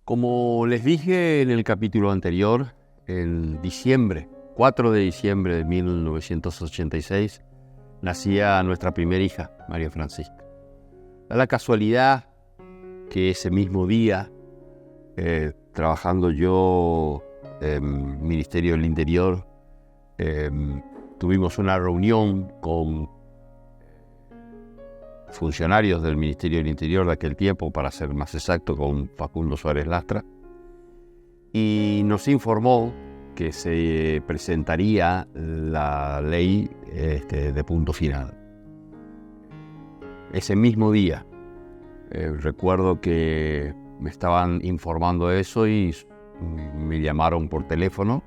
Como les dije en el capítulo anterior, en diciembre, 4 de diciembre de 1986, nacía nuestra primera hija, María Francisca. Da la casualidad que ese mismo día, trabajando yo en Ministerio del Interior, tuvimos una reunión con funcionarios del Ministerio del Interior de aquel tiempo, para ser más exacto, con Facundo Suárez Lastra, y nos informó que se presentaría la ley de punto final. Ese mismo día, recuerdo que me estaban informando de eso y me llamaron por teléfono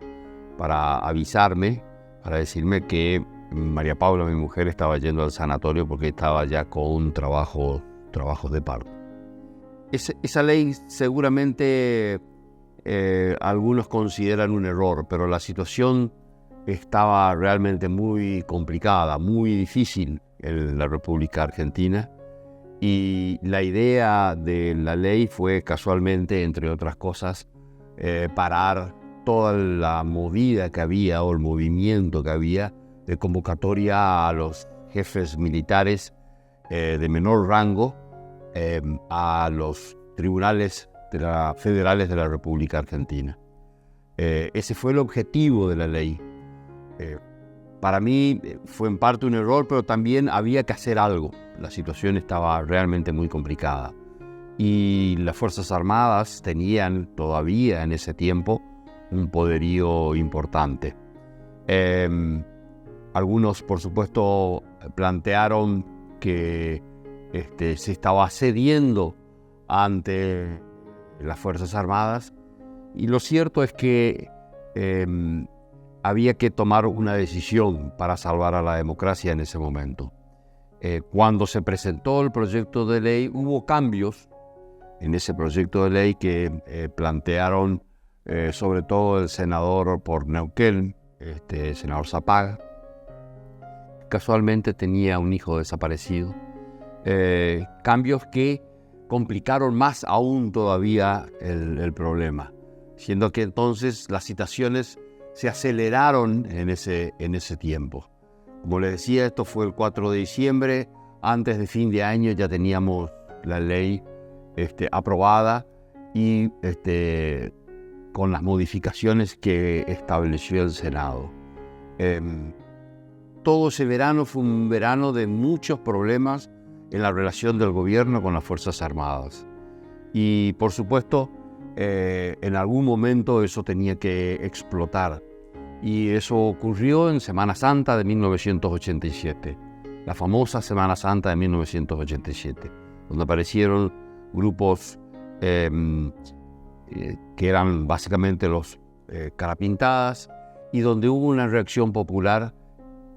para avisarme, para decirme que María Paula, mi mujer, estaba yendo al sanatorio porque estaba ya con trabajos de parto. Esa ley seguramente algunos consideran un error, pero la situación estaba realmente muy complicada, muy difícil en la República Argentina, y la idea de la ley fue casualmente, entre otras cosas, parar toda la movida que había, o el movimiento que había, de convocatoria a los jefes militares de menor rango a los tribunales federales de la República Argentina. Ese fue el objetivo de la ley. Para mí fue en parte un error, pero también había que hacer algo. La situación estaba realmente muy complicada. Y las Fuerzas Armadas tenían todavía en ese tiempo un poderío importante. Algunos, por supuesto, plantearon que se estaba cediendo ante las Fuerzas Armadas, y lo cierto es que había que tomar una decisión para salvar a la democracia en ese momento. Cuando se presentó el proyecto de ley, hubo cambios en ese proyecto de ley que plantearon sobre todo el senador por Neuquén, el senador Zapaga. Casualmente tenía un hijo desaparecido. Cambios que complicaron más aún todavía el problema, siendo que entonces las citaciones se aceleraron en ese tiempo. Como les decía, esto fue el 4 de diciembre, antes de fin de año ya teníamos la ley aprobada y con las modificaciones que estableció el Senado. Todo ese verano fue un verano de muchos problemas en la relación del gobierno con las Fuerzas Armadas. Y por supuesto, en algún momento eso tenía que explotar. Y eso ocurrió en Semana Santa de 1987, la famosa Semana Santa de 1987, donde aparecieron grupos que eran básicamente los carapintadas, y donde hubo una reacción popular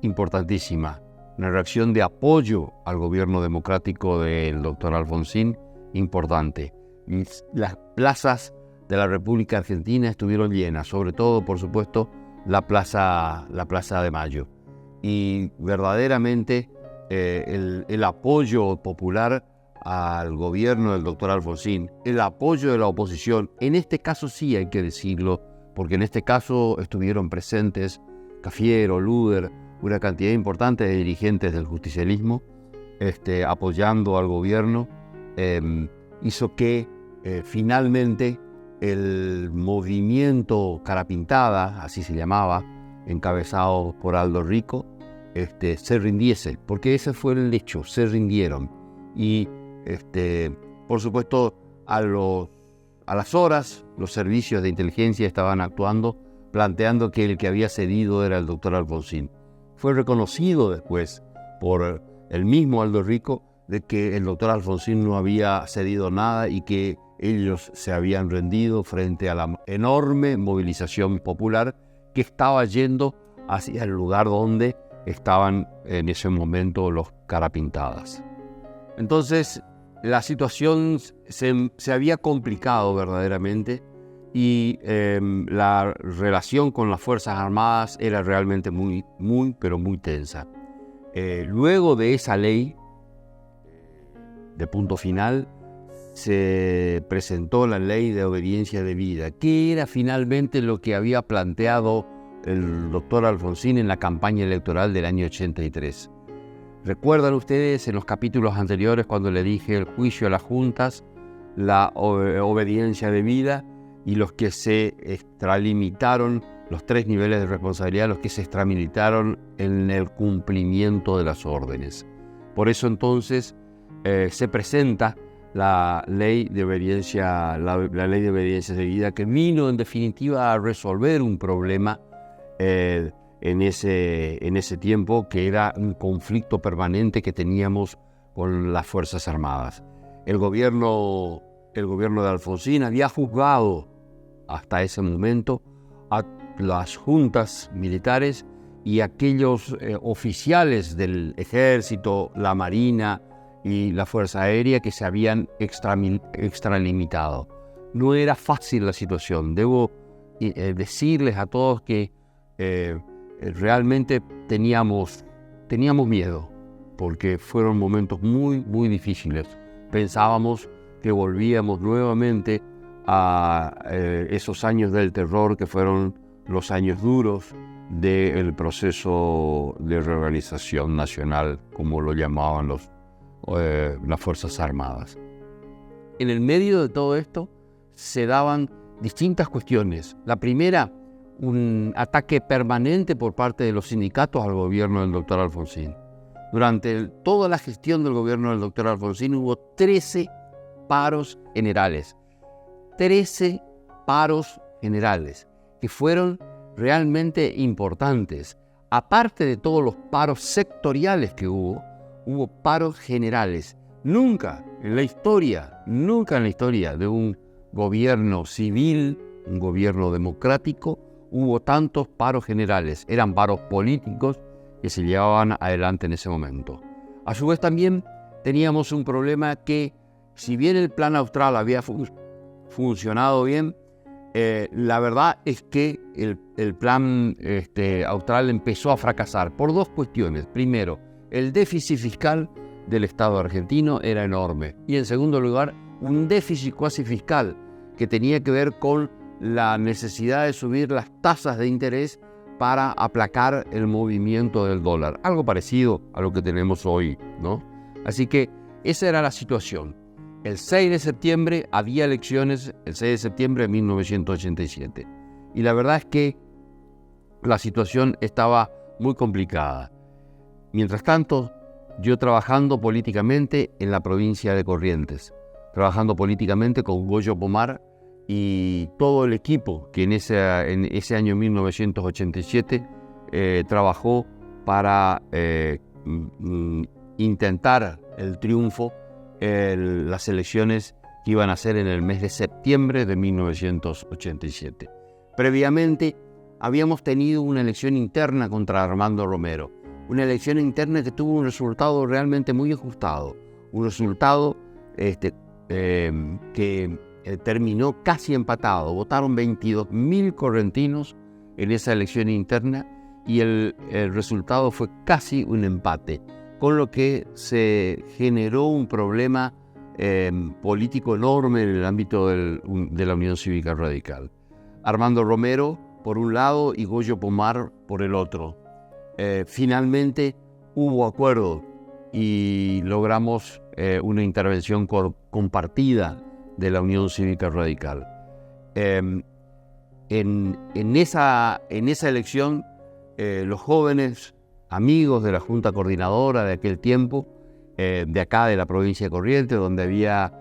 importantísima, una reacción de apoyo al gobierno democrático del doctor Alfonsín importante. Las plazas de la República Argentina estuvieron llenas, sobre todo, por supuesto, la Plaza de Mayo. Y verdaderamente el apoyo popular al gobierno del doctor Alfonsín, el apoyo de la oposición, en este caso sí hay que decirlo, porque en este caso estuvieron presentes Cafiero, Luder, una cantidad importante de dirigentes del justicialismo apoyando al gobierno, hizo que finalmente el movimiento Carapintada, así se llamaba, encabezado por Aldo Rico, se rindiese, porque ese fue el hecho, se rindieron. Y por supuesto, a las horas, los servicios de inteligencia estaban actuando, planteando que el que había cedido era el doctor Alfonsín. Fue reconocido después por el mismo Aldo Rico de que el doctor Alfonsín no había cedido nada y que ellos se habían rendido frente a la enorme movilización popular que estaba yendo hacia el lugar donde estaban en ese momento los carapintadas. Entonces, la situación se había complicado verdaderamente, y la relación con las Fuerzas Armadas era realmente muy, pero muy tensa. Luego de esa ley de punto final, se presentó la ley de obediencia debida, que era finalmente lo que había planteado el doctor Alfonsín en la campaña electoral del año 83. ¿Recuerdan ustedes en los capítulos anteriores cuando le dije el juicio a las juntas, la obediencia debida y los que se extralimitaron, los 3 niveles de responsabilidad, los que se extralimitaron en el cumplimiento de las órdenes? Por eso entonces se presenta la ley de obediencia, la ley de obediencia debida, que vino en definitiva a resolver un problema en ese tiempo, que era un conflicto permanente que teníamos con las Fuerzas Armadas. El gobierno de Alfonsín había juzgado hasta ese momento a las juntas militares y aquellos oficiales del ejército, la marina y la Fuerza Aérea que se habían extralimitado. No era fácil la situación. Debo decirles a todos que realmente teníamos miedo, porque fueron momentos muy, muy difíciles. Pensábamos que volvíamos nuevamente a esos años del terror, que fueron los años duros del proceso de reorganización nacional, como lo llamaban las Fuerzas Armadas. En el medio de todo esto se daban distintas cuestiones. La primera, un ataque permanente por parte de los sindicatos al gobierno del doctor Alfonsín. Durante toda la gestión del gobierno del doctor Alfonsín hubo 13 paros generales. 13 paros generales que fueron realmente importantes. Aparte de todos los paros sectoriales que hubo paros generales. Nunca en la historia de un gobierno civil, un gobierno democrático, hubo tantos paros generales. Eran paros políticos que se llevaban adelante en ese momento. A su vez también teníamos un problema que, si bien el plan austral había funcionado bien, la verdad es que el plan austral empezó a fracasar por 2 cuestiones. Primero, el déficit fiscal del Estado argentino era enorme. Y en segundo lugar, un déficit cuasi fiscal que tenía que ver con la necesidad de subir las tasas de interés para aplacar el movimiento del dólar. Algo parecido a lo que tenemos hoy, ¿no? Así que esa era la situación. El 6 de septiembre había elecciones, el 6 de septiembre de 1987. Y la verdad es que la situación estaba muy complicada. Mientras tanto, yo trabajando políticamente en la provincia de Corrientes, trabajando políticamente con Goyo Pomar y todo el equipo que en ese año 1987 trabajó para intentar el triunfo en las elecciones que iban a ser en el mes de septiembre de 1987. Previamente habíamos tenido una elección interna contra Armando Romero, una elección interna que tuvo un resultado realmente muy ajustado, un resultado que terminó casi empatado. Votaron 22.000 correntinos en esa elección interna y el resultado fue casi un empate, con lo que se generó un problema político enorme en el ámbito de la Unión Cívica Radical. Armando Romero por un lado y Goyo Pomar por el otro. Finalmente hubo acuerdo y logramos una intervención compartida de la Unión Cívica Radical. En esa elección, los jóvenes amigos de la Junta Coordinadora de aquel tiempo, de acá de la provincia de Corrientes, donde había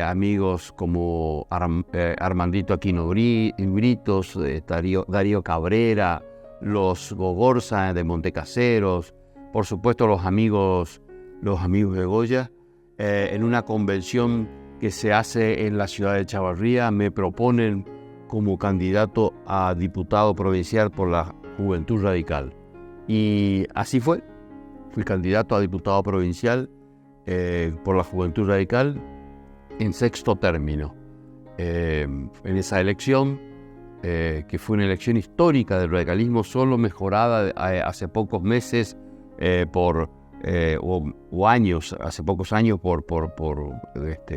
amigos como Armandito Aquino Britos, Darío Cabrera, los Gogorza de Montecaseros, por supuesto los amigos de Goya. En una convención que se hace en la ciudad de Chavarría me proponen como candidato a diputado provincial por la Juventud Radical. Y así fue. Fui candidato a diputado provincial por la Juventud Radical en 6º término. En esa elección, que fue una elección histórica del radicalismo, solo mejorada hace pocos meses por o años, hace pocos años, por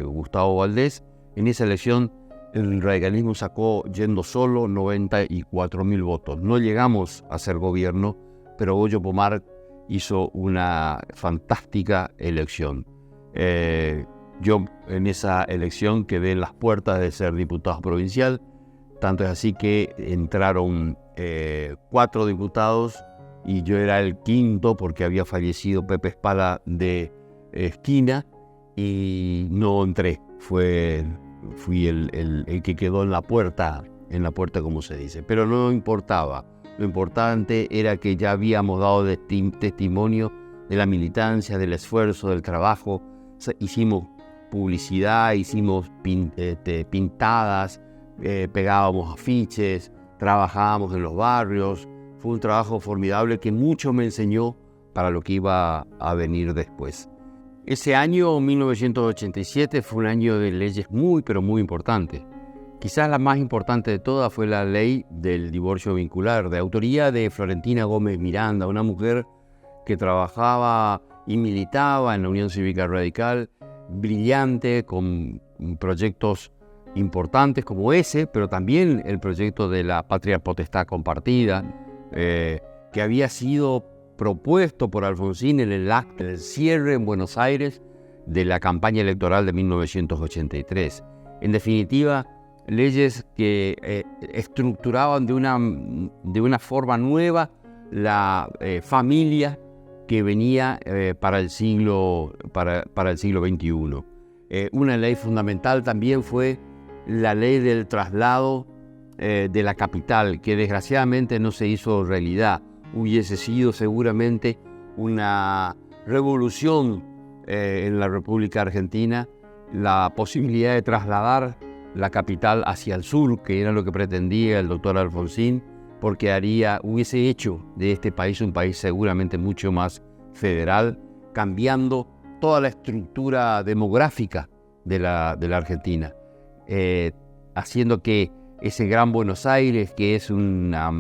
Gustavo Valdés. En esa elección el radicalismo sacó, yendo solo, 94.000 votos. No llegamos a ser gobierno, pero Goyo Pomar hizo una fantástica elección. Yo en esa elección quedé en las puertas de ser diputado provincial, tanto es así que entraron 4 diputados y yo era el quinto porque había fallecido Pepe Espala de esquina y no entré. Fui el que quedó en la puerta como se dice, pero no importaba. Lo importante era que ya habíamos dado testimonio de la militancia, del esfuerzo, del trabajo. Hicimos publicidad, hicimos pintadas, pegábamos afiches, trabajábamos en los barrios. Fue un trabajo formidable que mucho me enseñó para lo que iba a venir después. Ese año, 1987, fue un año de leyes muy, pero muy importantes. Quizás la más importante de todas fue la ley del divorcio vincular, de autoría de Florentina Gómez Miranda, una mujer que trabajaba y militaba en la Unión Cívica Radical, brillante, con proyectos importantes como ese, pero también el proyecto de la patria potestad compartida, que había sido propuesto por Alfonsín en el acto del cierre en Buenos Aires de la campaña electoral de 1983. En definitiva, leyes que estructuraban de una forma nueva la familia que venía para el siglo XXI. Una ley fundamental también fue la ley del traslado de la capital, que desgraciadamente no se hizo realidad. Hubiese sido seguramente una revolución en la República Argentina la posibilidad de trasladar la capital hacia el sur, que era lo que pretendía el doctor Alfonsín, porque hubiese hecho de este país un país seguramente mucho más federal, cambiando toda la estructura demográfica de la Argentina, haciendo que ese gran Buenos Aires, que es una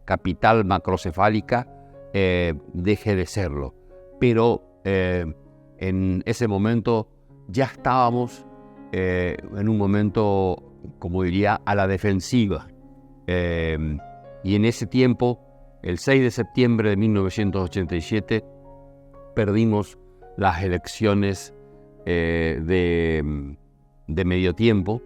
capital macrocefálica, deje de serlo. Pero en ese momento ya estábamos en un momento, como diría, a la defensiva. Y en ese tiempo, el 6 de septiembre de 1987, perdimos las elecciones de medio tiempo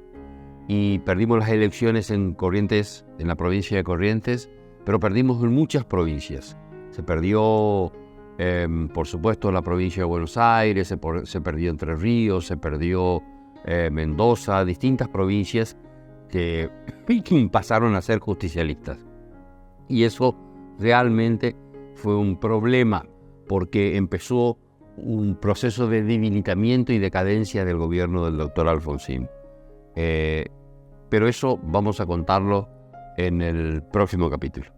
y perdimos las elecciones en Corrientes, en la provincia de Corrientes, pero perdimos en muchas provincias. Se perdió, por supuesto, la provincia de Buenos Aires, se perdió Entre Ríos, se perdió Mendoza, distintas provincias que pasaron a ser justicialistas. Y eso realmente fue un problema, porque empezó un proceso de debilitamiento y decadencia del gobierno del doctor Alfonsín. Pero eso vamos a contarlo en el próximo capítulo.